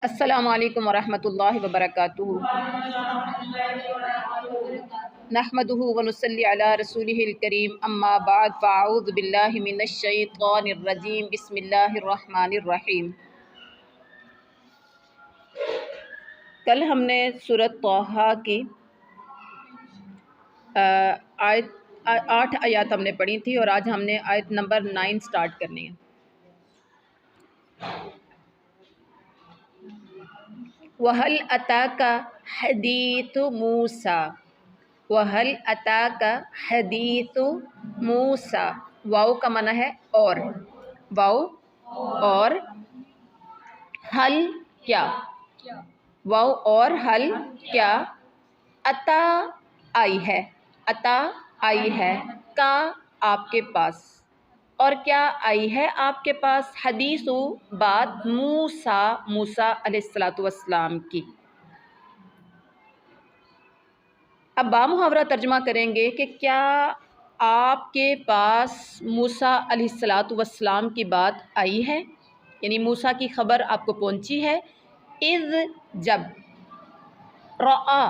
السلام علیکم ورحمۃ اللہ وبرکاتہ۔ نحمده ونصلی علی رسولہ الکریم، اما بعد فاعوذ باللہ من الشیطان الرجیم، بسم اللہ الرحمن الرحیم۔ کل ہم نے سورۃ طٰہٰ کی 8 آیات ہم نے پڑھی تھی اور آج ہم نے آیت نمبر 9 سٹارٹ کرنی ہے۔ وَهَلْ أَتَاكَ حَدِيثُ مُوسَىٰ، وَهَلْ أَتَاكَ حَدِيثُ مُوسَىٰ، واو کا معنی ہے اور، واو اور، حل کیا، واو اور حل کیا، عطا آئی ہے، عطا آئی ہے، کا آپ کے پاس، اور کیا آئی ہے آپ کے پاس، حدیث بات، موسیٰ علیہ السلام کی۔ اب با محاورہ ترجمہ کریں گے کہ کیا آپ کے پاس موسیٰ علیہ السلام کی بات آئی ہے، یعنی موسیٰ کی خبر آپ کو پہنچی ہے۔ اذ جب، رآ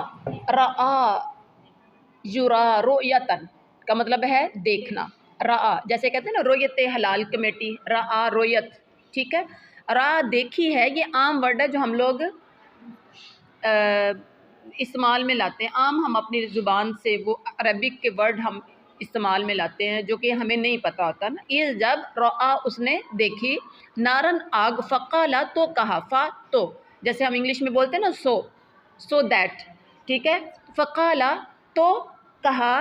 یرا رؤیتن کا مطلب ہے دیکھنا، رآ جیسے کہتے ہیں نا رویت حلال کمیٹی، رآ رویت، ٹھیک ہے۔ را دیکھی ہے، یہ عام ورڈ ہے جو ہم لوگ استعمال میں لاتے ہیں، عام ہم اپنی زبان سے وہ عربک کے ورڈ ہم استعمال میں لاتے ہیں جو کہ ہمیں نہیں پتہ ہوتا نا۔ یہ جب رآ اس نے دیکھی، نارن آگ، فقالا تو کہا، فا تو جیسے ہم انگلش میں بولتے ہیں نا سو دیٹ، ٹھیک ہے۔ فقالا تو کہا،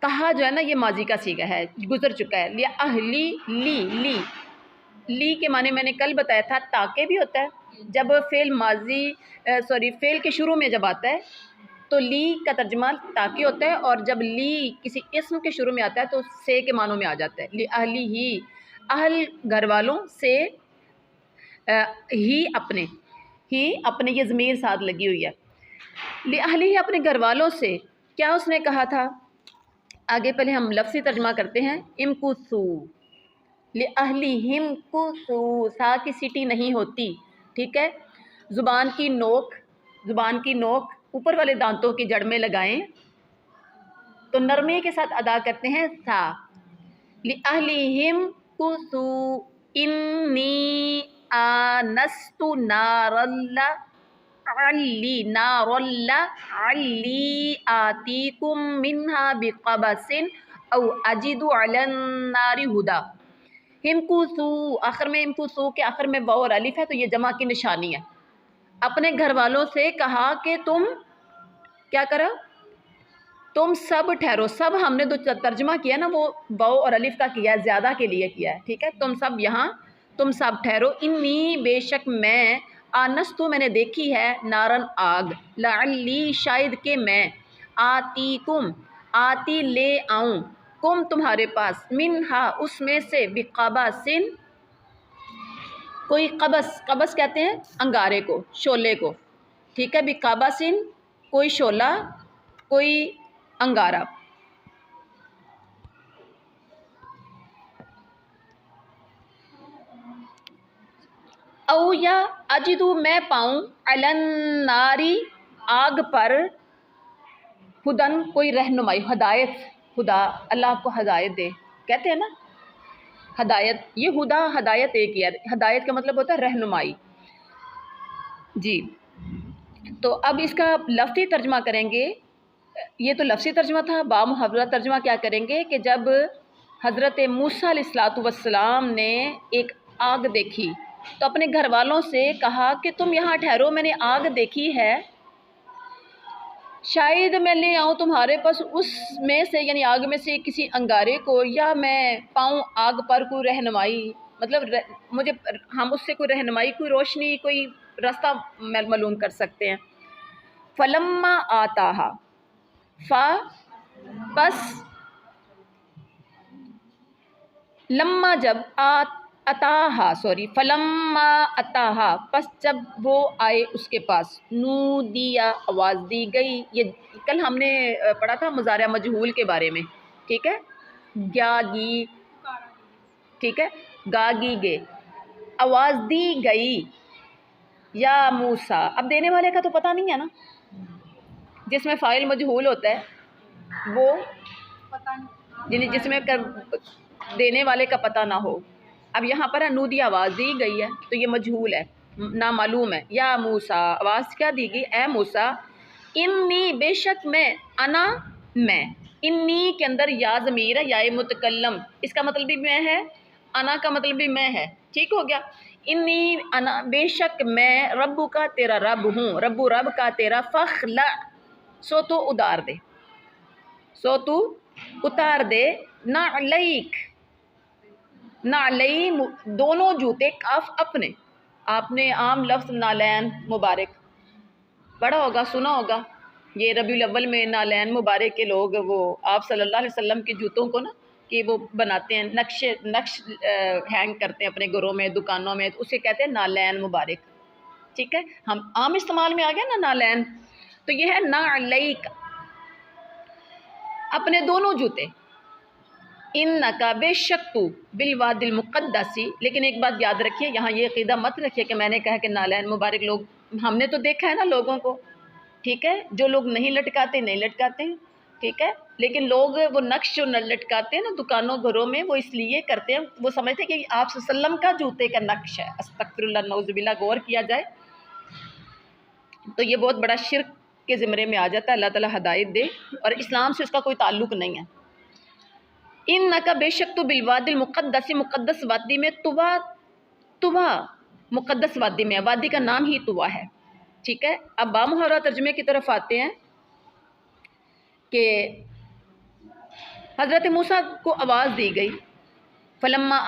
کہا جو ہے نا یہ ماضی کا صیغہ ہے، گزر چکا ہے۔ لیا اہلی، لی کے معنی میں نے کل بتایا تھا، تاکہ بھی ہوتا ہے جب فعل کے شروع میں جب آتا ہے تو لی کا ترجمہ تاکہ ہوتا ہے، اور جب لی کسی اسم کے شروع میں آتا ہے تو سے کے معنوں میں آ جاتا ہے۔ لی اہلی ہی، اہل گھر والوں سے، ہی اپنے یہ ضمیر ساتھ لگی ہوئی ہے۔ لی اہلی ہی اپنے گھر والوں سے، کیا اس نے کہا تھا؟ آگے پہلے ہم لفظی ترجمہ کرتے ہیں، امکثو، لِأَهْلِهِمْ كُثُوا، سا کی سیٹی نہیں ہوتی، ٹھیک ہے۔ زبان کی نوک اوپر والے دانتوں کی جڑ میں لگائیں تو نرمی کے ساتھ ادا کرتے ہیں سا۔ لِأَهْلِهِمْ كُثُوا إِنِّي آنَسْتُ نَارًا لَعَلِّي آتِيكُم مِّنْهَا بِقَبَسٍ أَوْ أَجِدُ عَلَى النَّارِ هُدًى۔ امکثو، آخر میں امکثو کے آخر میں واو اور الف ہے تو یہ جمع کی نشانی ہے۔ اپنے گھر والوں سے کہا کہ تم کیا کرو، تم سب ٹھہرو، سب ہم نے جو ترجمہ کیا نا وہ واو اور الف کا کیا ہے، زیادہ کے لیے کیا ہے، ٹھیک ہے۔ تم سب یہاں، تم سب ٹھہرو، انی بے شک میں، آنستو میں نے دیکھی ہے، نارن آگ، لعلی شاید کہ میں، آتیکم آتی لے آؤں، کم تمہارے پاس، منہا اس میں سے، بقبسٍ کوئی قبس کہتے ہیں انگارے کو، شعلے کو، ٹھیک ہے۔ بقبسٍ کوئی شعلہ، کوئی انگارہ۔ او یا اجدو میں پاؤں، علی النار آگ پر، ہدن کوئی رہنمائی، ہدایت، خدا اللہ آپ کو ہدایت دے، کہتے ہیں نا ہدایت، یہ ہدا ہدایت ایک ہی ہے، ہدایت کا مطلب ہوتا ہے رہنمائی، جی۔ تو اب اس کا لفظی ترجمہ کریں گے، یہ تو لفظی ترجمہ تھا، با محاورہ ترجمہ کیا کریں گے کہ جب حضرت موسیٰ علیہ السلام نے ایک آگ دیکھی تو اپنے گھر والوں سے کہا کہ تم یہاں ٹھہرو، میں نے آگ دیکھی ہے، شاید میں لے آؤں تمہارے پاس اس میں سے، یعنی آگ میں سے کسی انگارے کو، یا میں پاؤں آگ پر کوئی رہنمائی، مطلب مجھے ہم اس سے کوئی رہنمائی، کوئی روشنی، کوئی راستہ معلوم کر سکتے ہیں۔ فلما آتاہا، پس لما جب، فلما اتاہا پس جب وہ آئے اس کے پاس، نودیا آواز دی گئی، یہ کل ہم نے پڑھا تھا مضارع مجہول کے بارے میں، ٹھیک ہے، گاگی، ٹھیک ہے، گاگی گے، آواز دی گئی، یا موسیٰ، اب دینے والے کا تو پتہ نہیں ہے نا، جس میں فاعل مجہول ہوتا ہے وہ یعنی جس میں دینے والے کا پتہ نہ ہو. اب یہاں پر نودی آواز دی گئی ہے تو یہ مجہول ہے، نامعلوم ہے. یا موسیٰ، آواز کیا دی گئی؟ اے موسیٰ، انی بے شک میں، انا میں، انی کے اندر یا ضمیر ہے، یا متکلم، اس کا مطلب بھی میں ہے، انا کا مطلب بھی میں ہے، ٹھیک ہو گیا. انی انا بے شک میں، رب کا تیرا رب ہوں، رب کا تیرا، فخلع سو تو اتار دے، سو تو اتار دے، نعلیک، نعلی دونوں جوتے، کاف اپنے، آپ نے عام لفظ نالین مبارک پڑھا ہوگا، سنا ہوگا. یہ ربیع الاول میں نالین مبارک کے لوگ وہ آپ صلی اللہ علیہ وسلم کے جوتوں کو نا کہ وہ بناتے ہیں، نقش ہینگ کرتے ہیں اپنے گھروں میں، دکانوں میں، اسے کہتے ہیں نالین مبارک. ٹھیک ہے، ہم عام استعمال میں آ گیا نا نالین، تو یہ ہے نعلیک، اپنے دونوں جوتے. انکا بے شک تو، بالوادی المقدسی، لیکن ایک بات یاد رکھیے، یہاں یہ عقیدہ مت رکھیے کہ میں نے کہا کہ نالین مبارک لوگ، ہم نے تو دیکھا ہے نا لوگوں کو، ٹھیک ہے، جو لوگ نہیں لٹکاتے نہیں لٹکاتے ہیں، ٹھیک ہے، لیکن لوگ وہ نقش جو لٹکاتے ہیں نا دکانوں گھروں میں، وہ اس لیے کرتے ہیں، وہ سمجھتے ہیں کہ آپ صلی اللہ علیہ وسلم کا جوتے کا نقش ہے. استغفر اللہ، نعوذ باللہ، غور کیا جائے تو یہ بہت بڑا شرک کے زمرے میں آ جاتا ہے. اللہ تعالیٰ ہدایت دے، اور اسلام سے اس کا کوئی تعلق نہیں ہے. انکا بے شک تو بالوادی المقدس، مقدس وادی میں، طوا مقدس وادی میں، وادی کا نام ہی طوا ہے. ٹھیک ہے، اب بامحاورہ ترجمے کی طرف آتے ہیں کہ حضرت موسیٰ کو آواز دی گئی، فلما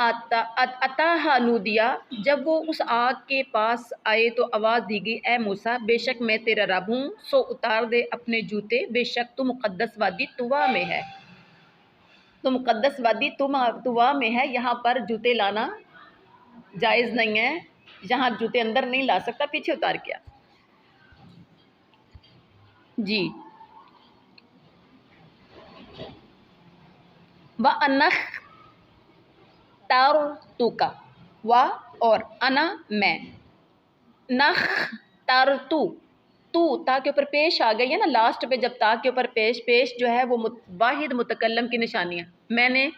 اتاہا نودیا، جب وہ اس آگ کے پاس آئے تو آواز دی گئی، اے موسیٰ بے شک میں تیرا رب ہوں، سو اتار دے اپنے جوتے، بے شک تو مقدس وادی طوا میں ہے. تو مقدس وادی طوا میں ہے، یہاں پر جوتے لانا جائز نہیں ہے، جہاں جوتے اندر نہیں لا سکتا، پیچھے اتار کیا. جی، وَأَنَخْ تَرْتُکَ، اور انا میں، نخ ترتو، تو تا کے اوپر پیش آ گئی ہے نا لاسٹ پہ، جب تا کے اوپر پیش جو ہے وہ واحد متکلم کی نشانی ہے. میں نے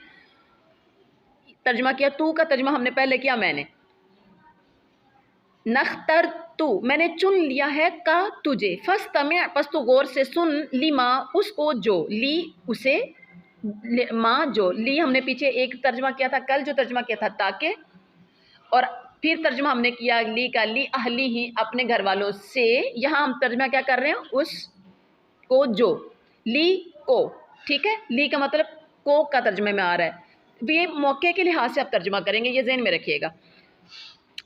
ترجمہ کیا، تو کا ترجمہ ہم نے پہلے کیا، میں نے نختر تو، میں نے چن لیا ہے، کا تجھے، فاستمع پس تو غور سے سن، لما اس کو، جو، لی اسے، ماں جو، لی ہم نے پیچھے ایک ترجمہ کیا تھا، کل جو ترجمہ کیا تھا تاکہ، اور پھر ترجمہ ہم نے کیا لی کا، لی اہلی ہی، اپنے گھر والوں سے. یہاں ہم ترجمہ کیا کر رہے ہیں، اس کو جو، لی کو، ٹھیک ہے، لی کا مطلب کو کا ترجمے میں آ رہا ہے، یہ موقع کے لحاظ سے آپ ترجمہ کریں گے، یہ ذہن میں رکھیے گا.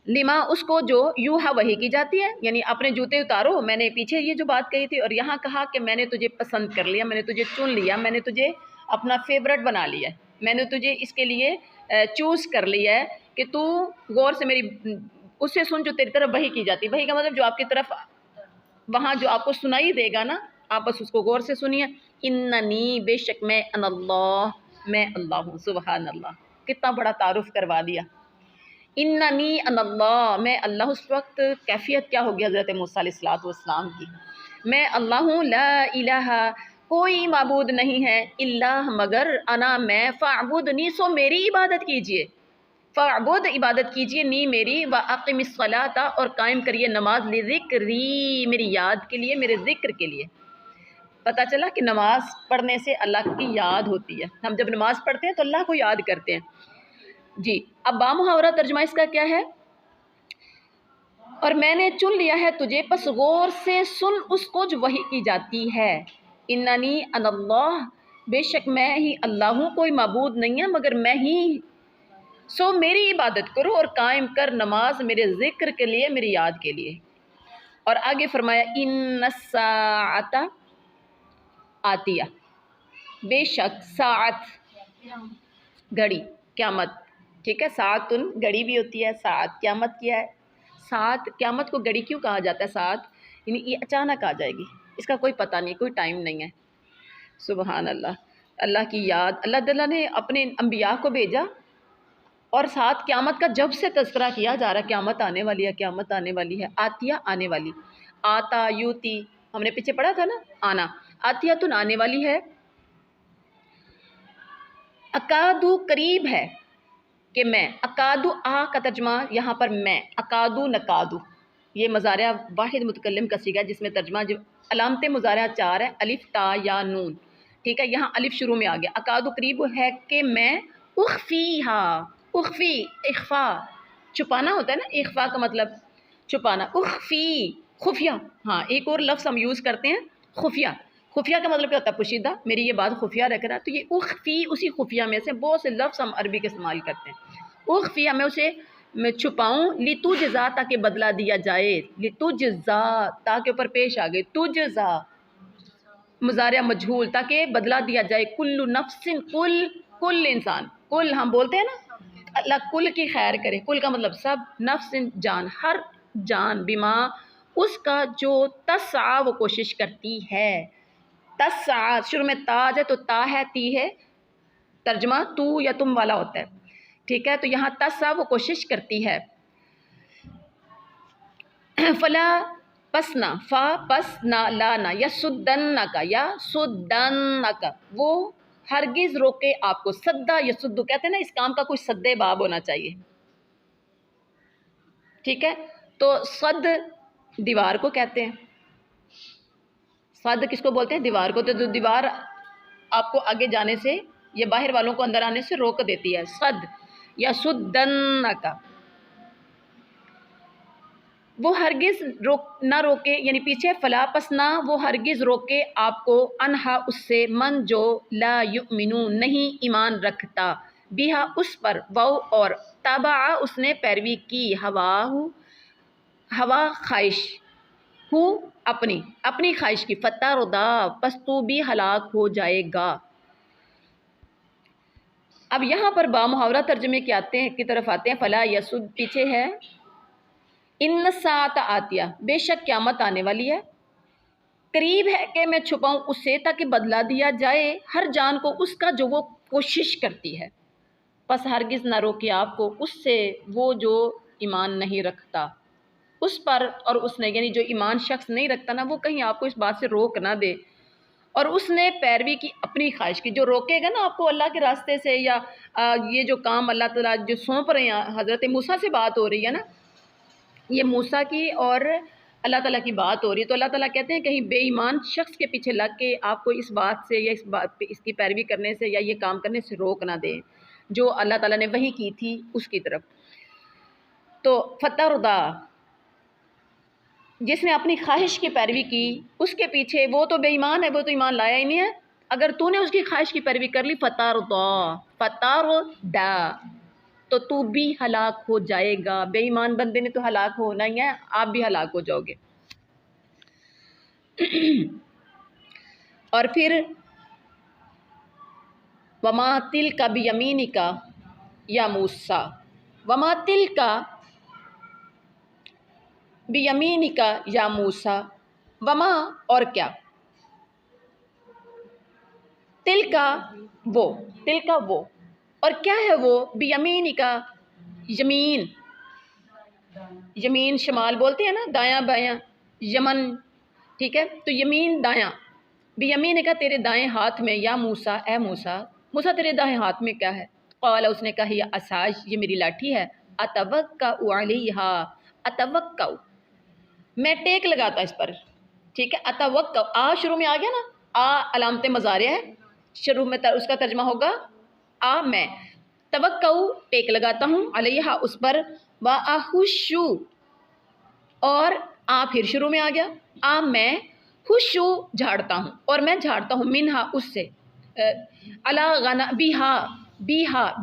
لما اس کو جو، یوہا وحی کی جاتی ہے، یعنی اپنے جوتے اتارو. میں نے پیچھے یہ جو بات کہی تھی، اور یہاں کہا کہ میں نے تجھے پسند کر لیا، میں نے تجھے چن لیا، میں نے تجھے اپنا فیورٹ بنا لیا ہے، میں نے تجھے اس کے لیے چوز کر لیا ہے کہ تو غور سے میری اس سے سن جو تیری طرف وحی کی جاتی ہے. وحی کا مطلب جو آپ کی طرف وہاں جو آپ کو سنائی دے گا نا، آپ بس اس کو غور سے سنیے. اننی بے شک میں، ان اللہ میں اللہ ہوں. سبحان اللہ، کتنا بڑا تعارف کروا دیا. اننی ان اللہ، میں اللہ. اس وقت کیفیت کیا ہوگی حضرت موسیٰ علیہ السلام کی، میں اللہ ہوں، لا الہ کوئی معبود نہیں ہے، اللہ مگر، انا میں، فاعبدنی سو میری عبادت کیجئے، فاعبد عبادت کیجئے، نی میری، واقم الصلاۃ اور قائم کریے نماز، لذکری میری یاد کے لیے، میرے ذکر کے لیے. پتہ چلا کہ نماز پڑھنے سے اللہ کی یاد ہوتی ہے، ہم جب نماز پڑھتے ہیں تو اللہ کو یاد کرتے ہیں. جی، اب بامحاورہ ترجمہ اس کا کیا ہے، اور میں نے چن لیا ہے تجھے، پس غور سے سن اس کو جو وحی کی جاتی ہے. اننی ان اللہ، بے شک میں ہی اللہ ہوں، کوئی معبود نہیں ہے مگر میں ہی، سو میری عبادت کرو اور قائم کر نماز میرے ذکر کے لیے، میری یاد کے لیے. اور آگے فرمایا، ان الساعۃ آتیہ، بے شک، ساعت گھڑی، قیامت، ٹھیک ہے، ساعتن گھڑی بھی ہوتی ہے، ساعت قیامت کیا ہے. ساعت قیامت کو گھڑی کیوں کہا جاتا ہے؟ ساعت یعنی یہ اچانک آ جائے گی، اس کا کوئی پتہ نہیں، کوئی ٹائم نہیں ہے. سبحان اللہ، اللہ کی یاد، اللہ تعالیٰ نے اپنے انبیاء کو بھیجا اور ساتھ قیامت کا جب سے تذکرہ کیا جا رہا ہے، قیامت آنے والی ہے، قیامت آنے والی ہے، آتیہ آنے والی، آتا یوتی ہم نے پیچھے پڑھا تھا نا، آنا، آتیہ آنے والی ہے، اکادو قریب ہے کہ میں، اکادو آ کا ترجمہ یہاں پر میں، اکادو نکادو، یہ مضارع واحد متکلم کا صیغہ ہے جس میں ترجمہ جو علامت مضارع 4 ہے، الف تا یا نون، ٹھیک ہے، یہاں الف شروع میں آ گیا، اکادو قریب ہے کہ میں، اخفیہا، اخفی اخفا چھپانا ہوتا ہے نا، اخفا کا مطلب چھپانا، اخفی خفیہ، ہاں ایک اور لفظ ہم یوز کرتے ہیں خفیہ، خفیہ کا مطلب کیا ہوتا ہے؟ پوشیدہ، میری یہ بات خفیہ رکھ رہا ہے، تو یہ اخفی اسی خفیہ میں سے بہت سے لفظ ہم عربی کے استعمال کرتے ہیں، اخفیہ میں اسے میں چھپاؤں، لتجزا تاکہ بدلہ دیا جائے، لتجزا تاکہ اوپر پیش آ گئے، تجزا مضارع مجہول تاکہ بدلہ دیا جائے، کل نفس کل انسان، کل ہم بولتے ہیں نا اللہ کل کی خیر کرے، کل کا مطلب سب، نفس جان، ہر جان، بما اس کا جو تسعی وہ کوشش کرتی ہے، تسعی شروع میں تاج ہے تو تا ہے تی ہے، ترجمہ تو یا تم والا ہوتا ہے، ٹھیک ہے، تو یہاں تسعی وہ کوشش کرتی ہے، فلا پسنا، فا پسنا لانا، یا سدن کا، یا سدن کا، وہ ہرگز روکے آپ کو، سدا یا سدو کہتے ہیں نا، اس کام کا کوئی سدے باب ہونا چاہیے، ٹھیک ہے، تو صد دیوار کو کہتے ہیں، صد کس کو بولتے ہیں؟ دیوار کو، تو دیوار آپ کو آگے جانے سے یا باہر والوں کو اندر آنے سے روک دیتی ہے، صد یا سدن کا، وہ ہرگز نہ روکے، یعنی پیچھے، فلا پس نہ وہ ہرگز روکے آپ کو، انہا اس سے، من جو لا یؤمنون نہیں ایمان رکھتا، بیہا اس پر، وہ اور، تابع اس نے پیروی کی، ہوا خواہش، ہو اپنی خواہش کی، فتردا پس تو بھی ہلاک ہو جائے گا۔ اب یہاں پر با محاورہ ترجمے کی طرف آتے ہیں، فلا یسد پیچھے ہے، ان الساعۃ آتیہ بے شک قیامت آنے والی ہے، قریب ہے کہ میں چھپاؤں اس سے تاکہ بدلہ دیا جائے ہر جان کو اس کا جو وہ کوشش کرتی ہے، پس ہرگز نہ روکے آپ کو اس سے وہ جو ایمان نہیں رکھتا، اس پر اور اس نے، یعنی جو ایمان شخص نہیں رکھتا نا، وہ کہیں آپ کو اس بات سے روک نہ دے، اور اس نے پیروی کی اپنی خواہش کی، جو روکے گا نا آپ کو اللہ کے راستے سے، یا یہ جو کام اللہ تعالیٰ جو سونپ رہے ہیں، حضرت موسیٰ سے بات ہو رہی ہے نا، یہ موسیٰ کی اور اللہ تعالیٰ کی بات ہو رہی ہے، تو اللہ تعالیٰ کہتے ہیں کہیں بے ایمان شخص کے پیچھے لگ کے آپ کو اس بات سے یا اس کی پیروی کرنے سے یا یہ کام کرنے سے روک نہ دے جو اللہ تعالیٰ نے وحی کی تھی اس کی طرف۔ تو فتردا جس نے اپنی خواہش کی پیروی کی، اس کے پیچھے، وہ تو بے ایمان ہے، وہ تو ایمان لایا ہی نہیں ہے، اگر تو نے اس کی خواہش کی پیروی کر لی، فتردا تو بھی ہلاک ہو جائے گا، بے ایمان بندے نے تو ہلاک ہونا ہی ہے، آپ بھی ہلاک ہو جاؤ گے۔ اور پھر وما تلک بیمینک یا موسیٰ، وما تلک بیمینک یا موسیٰ، وما اور کیا، تلکا وہ اور کیا ہے وہ، بیمینک یمین شمال بولتے ہیں نا، دایاں بایاں، یمن، ٹھیک ہے، تو یمین دایاں، بیمینک تیرے دائیں ہاتھ میں، یا موسیٰ اے موسیٰ تیرے دائیں ہاتھ میں کیا ہے، قال اس نے کہا، یہ عصای یہ میری لاٹھی ہے، اتوکا علیہا، اتوکا میں ٹیک لگاتا اس پر، ٹھیک ہے، اتوکا آ شروع میں آ گیا نا، آ علامت مضارع ہے، شروع میں اس کا ترجمہ ہوگا آ میں، توکا ٹیک لگاتا ہوں، علیہا اس پر، واحشو اور آ پھر شروع میں آ گیا، آ میں، خوشو جھاڑتا ہوں، اور میں جھاڑتا ہوں، منہا اس سے، علی غنا بیہا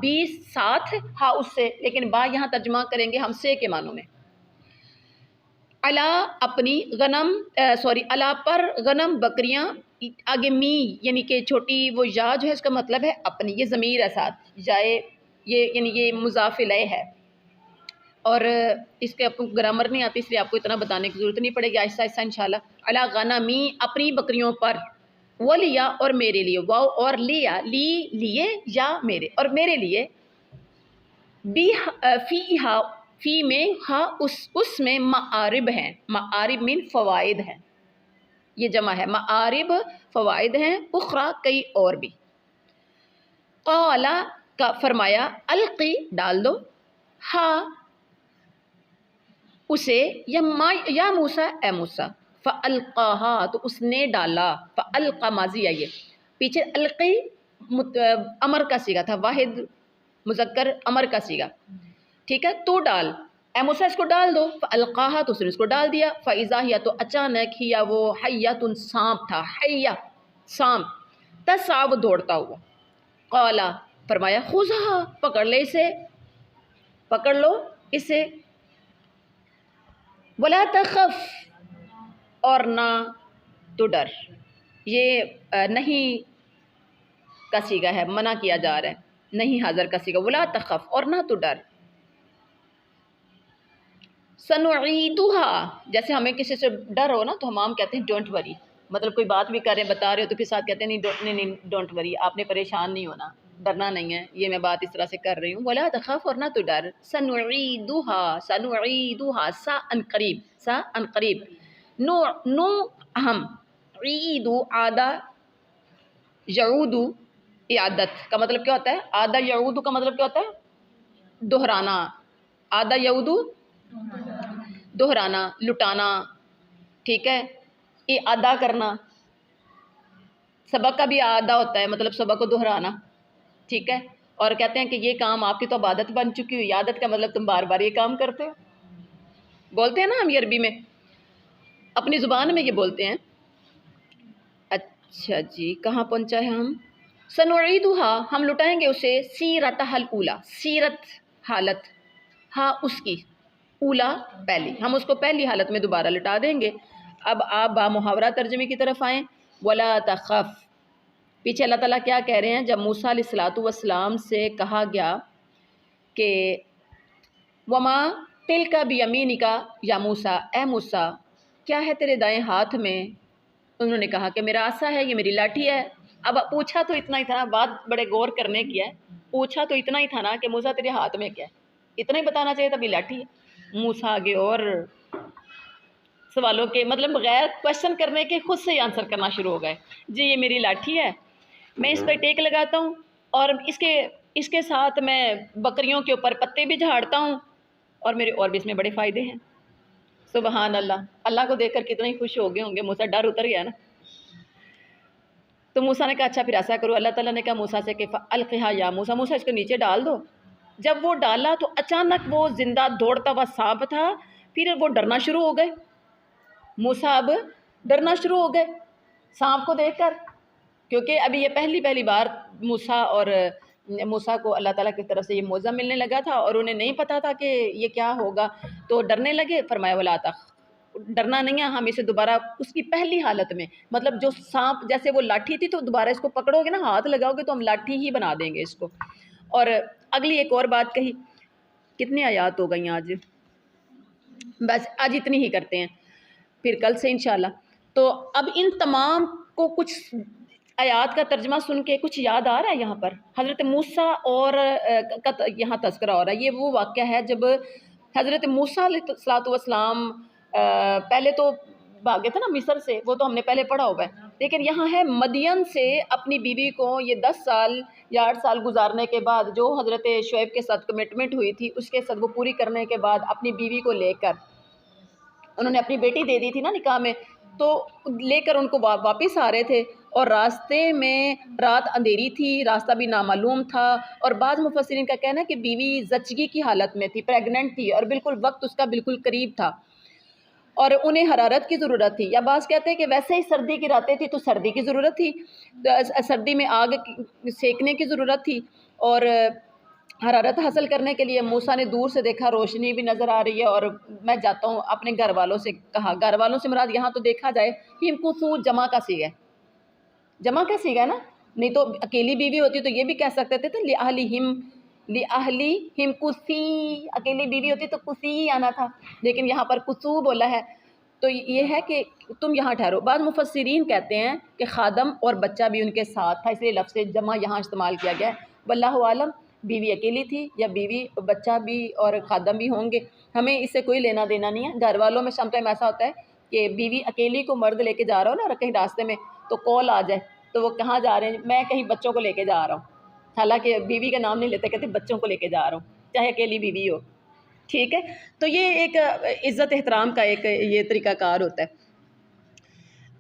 بی ساتھ، ہا اس سے، لیکن با یہاں ترجمہ کریں گے ہم سے کے معنوں میں، علا اپنی، غنم علا پر، غنم بکریاں، آگے می یعنی کہ چھوٹی وہ یا جو ہے اس کا مطلب ہے اپنی، یہ ضمیر ہے ساتھ جائے، یہ یعنی یہ مضاف الیہ ہے، اور اس کے آپ کو گرامر نہیں آتی اس لیے آپ کو اتنا بتانے کی ضرورت نہیں پڑے گی، آہستہ آہستہ انشاءاللہ، علی غنمی اپنی بکریوں پر، ولیا اور میرے لیے، واو اور لیا لیے یا میرے اور میرے لیے، بی فی میں ہا اس میں معارب ہیں، معارب من فوائد ہیں، یہ جمع ہے، معارب فوائد ہیں، اخرى کئی اور بھی۔ قال کا فرمایا، القی ڈال دو، ہا اسے، یا موسیٰ اے موسیٰ، فالقاہا تو اس نے ڈالا، فالقا ماضی ہے یہ، پیچھے القی امر کا صیغہ تھا، واحد مذکر امر کا صیغہ، ٹھیک ہے، تو ڈال، اے موسیٰ اس کو ڈال دو، فالقاہا تو اس نے اس کو ڈال دیا، فاذا ہی تو اچانک ہی وہ حیۃ سانپ تھا، حیہ سانپ، تسعی وہ دوڑتا ہوا، قالا فرمایا خذھا پکڑ لے اسے، پکڑ لو اسے، ولا تخف اور نہ تو ڈر، یہ نہیں کا صیغہ ہے، منع کیا جا رہا ہے، نہیں حاضر کا صیغہ، ولا تخف اور نہ تو ڈر، سنعیدها جیسے ہمیں کسی سے ڈر ہو نا تو ہم عام کہتے ہیں ڈونٹ وری، مطلب کوئی بات بھی کر رہے ہیں بتا رہے ہو تو پھر ساتھ کہتے ہیں نہیں ڈونٹ وری، آپ نے پریشان نہیں ہونا، ڈرنا نہیں ہے، یہ میں بات اس طرح سے کر رہی ہوں، ولا تخف اور نہ تو ڈر، سنعیدها سا ان قریب، سا ان قریب، نو اہم، عید عادہ یعود اعادت کا مطلب کیا ہوتا ہے، عادہ یعود کا مطلب کیا ہوتا ہے دہرانا، عادہ یعود دہرانا، لٹانا، ٹھیک ہے، اعادہ کرنا، سبق کا بھی اعادہ ہوتا ہے، مطلب سبق کو دہرانا، ٹھیک ہے، اور کہتے ہیں کہ یہ کام آپ کی تو عادت بن چکی ہوئی، عادت کا مطلب تم بار بار یہ کام کرتے ہو، بولتے ہیں نا ہم یہ عربی میں، اپنی زبان میں یہ بولتے ہیں۔ اچھا جی کہاں پہنچا ہے ہم، سنعیدها ہم لٹائیں گے اسے، سیرتها الاولی سیرت حالت، ہاں اس کی، اولا پہلی، ہم اس کو پہلی حالت میں دوبارہ لٹا دیں گے۔ اب آپ با محاورہ ترجمے کی طرف آئیں، ولا تخف، پیچھے اللہ تعالیٰ کیا کہہ رہے ہیں، جب موسیٰ علیہ الصلوۃ والسلام سے کہا گیا کہ وما تلک بیمینک یا موسیٰ، اے موسیٰ کیا ہے تیرے دائیں ہاتھ میں، انہوں نے کہا کہ میرا عصا ہے، یہ میری لاٹھی ہے۔ اب پوچھا تو اتنا ہی تھا نا، بات بڑے غور کرنے کی ہے، پوچھا تو اتنا ہی تھا نا کہ موسیٰ تیرے ہاتھ میں کیا ہے، اتنا ہی بتانا چاہیے تھا، بھی لاٹھی ہے۔ موسیٰ آگے اور سوالوں کے مطلب بغیر کوشچن کرنے کے خود سے ہی آنسر کرنا شروع ہو گئے، جی یہ میری لاٹھی ہے، میں اس پہ ٹیک لگاتا ہوں، اور اس کے ساتھ میں بکریوں کے اوپر پتے بھی جھاڑتا ہوں، اور میرے اور بھی اس میں بڑے فائدے ہیں۔ سبحان اللہ، اللہ کو دیکھ کر کتنے ہی خوش ہو گئے ہوں گے، موسیٰ ڈر اتر گیا نا۔ تو موسیٰ نے کہا اچھا پھر ایسا کرو، اللہ تعالیٰ نے کہا موسیٰ سے کہ فَأَلْقِهَا یا موسیٰ، موسیٰ اس کو نیچے ڈال دو۔ جب وہ ڈالا تو اچانک وہ زندہ دوڑتا ہوا سانپ تھا، پھر وہ ڈرنا شروع ہو گئے، موسیٰ اب ڈرنا شروع ہو گئے سانپ کو دیکھ کر، کیونکہ ابھی یہ پہلی بار موسیٰ کو اللہ تعالیٰ کی طرف سے یہ معجزہ ملنے لگا تھا، اور انہیں نہیں پتا تھا کہ یہ کیا ہوگا، تو ڈرنے لگے۔ فرمایا ولا تخف، ڈرنا نہیں ہے، ہم اسے دوبارہ اس کی پہلی حالت میں، مطلب جو سانپ جیسے وہ لاٹھی تھی تو دوبارہ اس کو پکڑو گے نا، ہاتھ لگاؤ گے تو ہم لاٹھی ہی بنا دیں گے اس کو۔ اور اگلی ایک اور بات کہی، کتنی آیات ہو گئیں آج، بس آج اتنی ہی کرتے ہیں، پھر کل سے انشاءاللہ۔ تو اب ان تمام کو کچھ آیات کا ترجمہ سن کے کچھ یاد آ رہا ہے یہاں پر، حضرت موسیٰ اور کا یہاں تذکرہ ہو رہا ہے۔ یہ وہ واقعہ ہے جب حضرت موسیٰ علیہ الصلوۃ والسلام پہلے تو بھاگے تھے نا مصر سے، وہ تو ہم نے پہلے پڑھا ہوا ہے، لیکن یہاں ہے مدین سے اپنی بیوی کو یہ 10 سال یا 8 سال گزارنے کے بعد، جو حضرت شعیب کے ساتھ کمٹمنٹ ہوئی تھی اس کے ساتھ وہ پوری کرنے کے بعد اپنی بیوی کو لے کر، انہوں نے اپنی بیٹی دے دی تھی نا نکاح میں، تو لے کر ان کو واپس آ رہے تھے، اور راستے میں رات اندھیری تھی، راستہ بھی نامعلوم تھا، اور بعض مفسرین کا کہنا ہے کہ بیوی زچگی کی حالت میں تھی، پریگننٹ تھی، اور بالکل وقت اس کا بالکل قریب تھا، اور انہیں حرارت کی ضرورت تھی، یا بعض کہتے ہیں کہ ویسے ہی سردی کی راتیں تھی تو سردی کی ضرورت تھی، سردی میں آگ سیکنے کی ضرورت تھی، اور حرارت حاصل کرنے کے لیے موسیٰ نے دور سے دیکھا روشنی بھی نظر آ رہی ہے، اور میں جاتا ہوں، اپنے گھر والوں سے کہا، گھر والوں سے مراد یہاں تو دیکھا جائے ہمکثو جمع کا صیغہ ہے، جمع کا صیغہ ہے نا، نہیں تو اکیلی بیوی ہوتی تو یہ بھی کہہ سکتے تھے لِأَهْلِ ہمکثی، اکیلی بیوی ہوتی تو کثی ہی آنا تھا، لیکن یہاں پر کثو بولا ہے، تو یہ ہے کہ تم یہاں ٹھہرو۔ بعض مفسرین کہتے ہیں کہ خادم اور بچہ بھی ان کے ساتھ تھا، اس لیے لفظ جمع یہاں استعمال کیا گیا ہے، واللہ عالم۔ بیوی اکیلی تھی یا بیوی بچہ بھی اور خادم بھی ہوں گے، ہمیں اس سے کوئی لینا دینا نہیں ہے۔ گھر والوں میں سم ٹائم ایسا ہوتا ہے کہ بیوی اکیلی کو مرد لے کے جا رہا ہو نا کہیں راستے میں تو کال آ جائے تو وہ کہاں جا رہے ہیں، میں کہیں بچوں کو لے کے جا رہا ہوں، حالانکہ بیوی کا نام نہیں لیتے، کہتے بچوں کو لے کے جا رہا ہوں، چاہے اکیلی بیوی ہو، ٹھیک ہے۔ تو یہ ایک عزت احترام کا ایک یہ طریقہ کار ہوتا ہے۔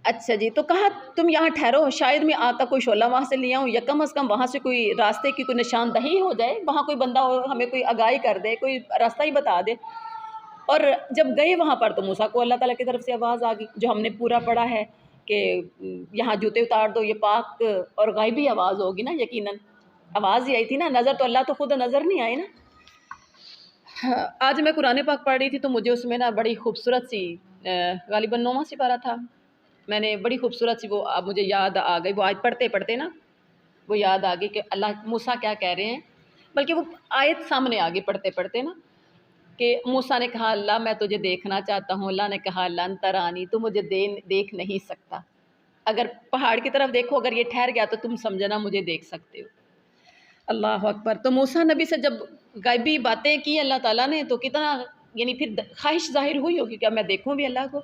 اچھا جی، تو کہا تم یہاں ٹھہرو، شاید میں آگ کا کوئی شعلہ وہاں سے لے آؤں یا کم از کم وہاں سے کوئی راستے کی کوئی نشاندہی ہو جائے، وہاں کوئی بندہ ہو ہمیں کوئی آگاہی کر دے، کوئی راستہ ہی بتا دے۔ اور جب گئے وہاں پر تو موسیٰ کو اللہ تعالیٰ کی طرف سے آواز آ گئی، جو ہم نے پورا پڑھا ہے کہ یہاں جوتے اتار دو، یہ پاک اور غائبی آواز ہوگی نا، یقیناً آواز ہی آئی تھی نا، نظر تو اللہ تو خود نظر نہیں آئی نا۔ آج میں قرآن پاک پڑھ رہی تھی تو مجھے اس میں نا بڑی خوبصورت سی غالباً 9واں سپارہ تھا، میں نے بڑی خوبصورت سی وہ اب مجھے یاد آ گئی، وہ آج پڑھتے پڑھتے نا وہ یاد آ گئی کہ اللہ موسیٰ کیا کہہ رہے ہیں، بلکہ وہ آیت سامنے آ گئی پڑھتے پڑھتے نا کہ موسیٰ نے کہا اللہ میں تجھے دیکھنا چاہتا ہوں، اللہ نے کہا لن ترانی، تو مجھے دیکھ نہیں سکتا، اگر پہاڑ کی طرف دیکھو اگر یہ ٹھہر گیا تو تم سمجھنا مجھے دیکھ سکتے ہو۔ اللہ اکبر۔ تو موسیٰ نبی سے جب غیبی باتیں کی اللہ تعالیٰ نے تو کتنا یعنی پھر خواہش ظاہر ہوئی ہوگی کہ میں دیکھوں بھی اللہ کو۔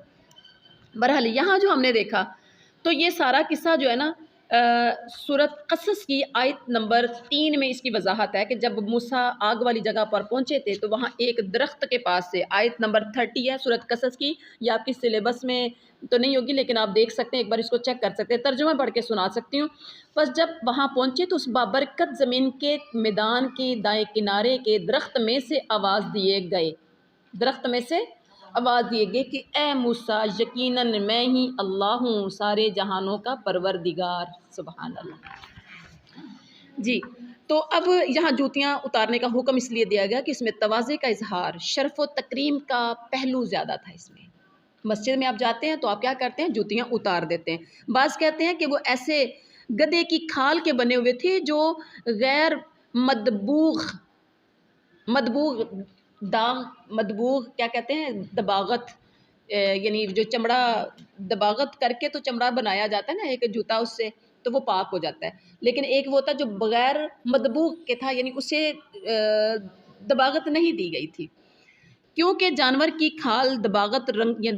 بہرحال یہاں جو ہم نے دیکھا تو یہ سارا قصہ جو ہے نا سورۃ قصص کی آیت نمبر 3 میں اس کی وضاحت ہے کہ جب موسیٰ آگ والی جگہ پر پہنچے تھے تو وہاں ایک درخت کے پاس سے، آیت نمبر 30 ہے سورۃ قصص کی، یہ آپ کی سلیبس میں تو نہیں ہوگی لیکن آپ دیکھ سکتے ہیں، ایک بار اس کو چیک کر سکتے ہیں، ترجمہ پڑھ کے سنا سکتی ہوں۔ بس جب وہاں پہنچے تو اس بابرکت زمین کے میدان کے دائیں کنارے کے درخت میں سے آواز دیے گئے، درخت میں سے آواز دیے گئے کہ اے موسیٰ یقیناً میں ہی اللہ ہوں سارے جہانوں کا پروردگار۔ سبحان اللہ جی۔ تو اب یہاں جوتیاں اتارنے کا حکم اس لیے دیا گیا کہ اس میں تواضع کا اظہار، شرف و تکریم کا پہلو زیادہ تھا اس میں۔ مسجد میں آپ جاتے ہیں تو آپ کیا کرتے ہیں، جوتیاں اتار دیتے ہیں۔ بعض کہتے ہیں کہ وہ ایسے گدھے کی کھال کے بنے ہوئے تھے جو غیر مدبوغ مدبوغ کیا کہتے ہیں، دباغت، یعنی جو چمڑا دباغت کر کے تو چمڑا بنایا جاتا ہے نا ایک جوتا، اس سے تو وہ پاک ہو جاتا ہے، لیکن ایک وہ ہوتا ہے جو بغیر مدبوغ کے تھا، یعنی اسے دباغت نہیں دی گئی تھی، کیونکہ جانور کی کھال دباغت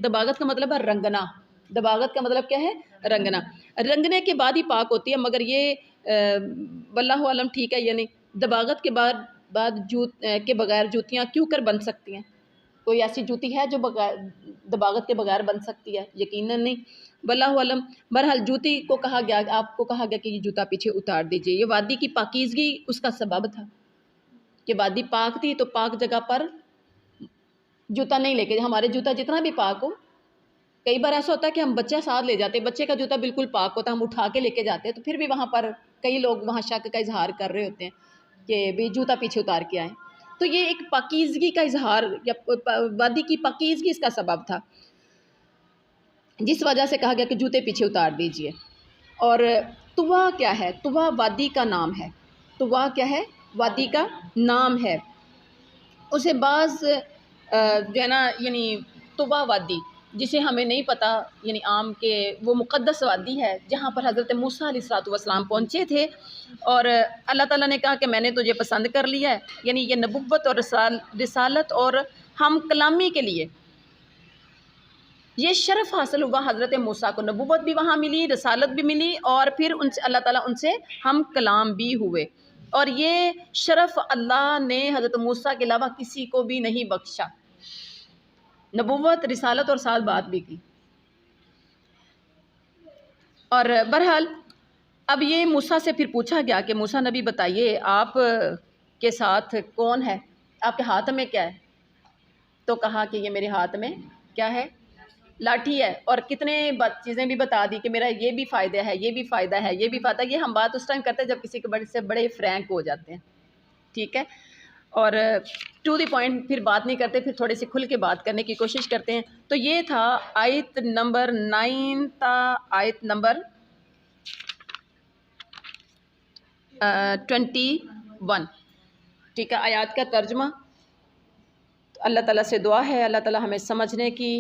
دباغت کا مطلب ہے رنگنا، دباغت کا مطلب کیا ہے، رنگنا، رنگنے کے بعد ہی پاک ہوتی ہے، مگر یہ واللہ عالم ٹھیک ہے، یعنی دباغت کے بعد کے بغیر جوتیاں کیوں کر بن سکتی ہیں؟ کوئی ایسی جوتی ہے جو دباغت کے بغیر بن سکتی ہے؟ یقیناً نہیں، واللہ عالم۔ بہرحال جوتی کو کہا گیا، آپ کو کہا گیا کہ یہ جوتا پیچھے اتار دیجئے، یہ وادی کی پاکیزگی اس کا سبب تھا کہ وادی پاک تھی تو پاک جگہ پر جوتا نہیں لے کے، ہمارے جوتا جتنا بھی پاک ہو، کئی بار ایسا ہوتا ہے کہ ہم بچہ ساتھ لے جاتے ہیں، بچے کا جوتا بالکل پاک ہوتا ہے، ہم اٹھا کے لے کے جاتے ہیں تو پھر بھی وہاں پر کئی لوگ وہاں شک کا اظہار کر رہے ہوتے ہیں کہ بھی جوتا پیچھے اتار کے آئیں، تو یہ ایک پاکیزگی کا اظہار یا وادی کی پاکیزگی اس کا سبب تھا، جس وجہ سے کہا گیا کہ جوتے پیچھے اتار دیجئے۔ اور طوا کیا ہے؟ طوا وادی کا نام ہے، طوا کیا ہے؟ وادی کا نام ہے، اسے بعض جو ہے نا یعنی طوا وادی جسے ہمیں نہیں پتہ، یعنی عام کے وہ مقدس وادی ہے جہاں پر حضرت موسیٰ علیہ السلام پہنچے تھے، اور اللہ تعالیٰ نے کہا کہ میں نے تجھے پسند کر لیا ہے، یعنی یہ نبوت اور رسالت اور ہم کلامی کے لیے یہ شرف حاصل ہوا حضرت موسیٰ کو، نبوت بھی وہاں ملی، رسالت بھی ملی، اور پھر ان سے اللہ تعالیٰ ان سے ہم کلام بھی ہوئے، اور یہ شرف اللہ نے حضرت موسیٰ کے علاوہ کسی کو بھی نہیں بخشا، نبوت، رسالت اور ساتھ بات بھی کی۔ اور بہرحال اب یہ موسیٰ سے پھر پوچھا گیا کہ موسیٰ نبی بتائیے آپ کے ساتھ کون ہے، آپ کے ہاتھ میں کیا ہے؟ تو کہا کہ یہ میرے ہاتھ میں کیا ہے، لاٹھی ہے، اور کتنے چیزیں بھی بتا دی کہ میرا یہ بھی فائدہ ہے، یہ بھی فائدہ ہے، یہ بھی فائدہ ہے، یہ ہم بات اس ٹائم کرتے ہیں جب کسی کے بڑے سے بڑے فرینک ہو جاتے ہیں، ٹھیک ہے، اور ٹو دی پوائنٹ پھر بات نہیں کرتے، پھر تھوڑے سے کھل کے بات کرنے کی کوشش کرتے ہیں۔ تو یہ تھا آیت نمبر 9 تا آیت نمبر 21، ٹھیک ہے، آیات کا ترجمہ۔ اللہ تعالیٰ سے دعا ہے اللہ تعالیٰ ہمیں سمجھنے کی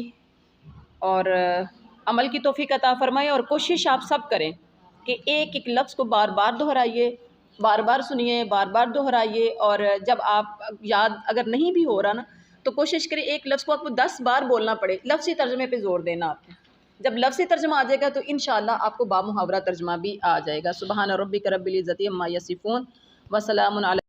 اور عمل کی توفیق عطا فرمائے، اور کوشش آپ سب کریں کہ ایک ایک لفظ کو بار بار دہرائیے، بار بار سنیے، بار بار دہرائیے، اور جب آپ یاد اگر نہیں بھی ہو رہا نا تو کوشش کریں ایک لفظ کو آپ کو 10 بار بولنا پڑے، لفظی ترجمے پہ زور دینا آپ کو۔ جب لفظی ترجمہ آ جائے گا تو انشاءاللہ آپ کو با محاورہ ترجمہ بھی آ جائے گا۔ سبحان ربک رب العزت عما یصفون وسلام علی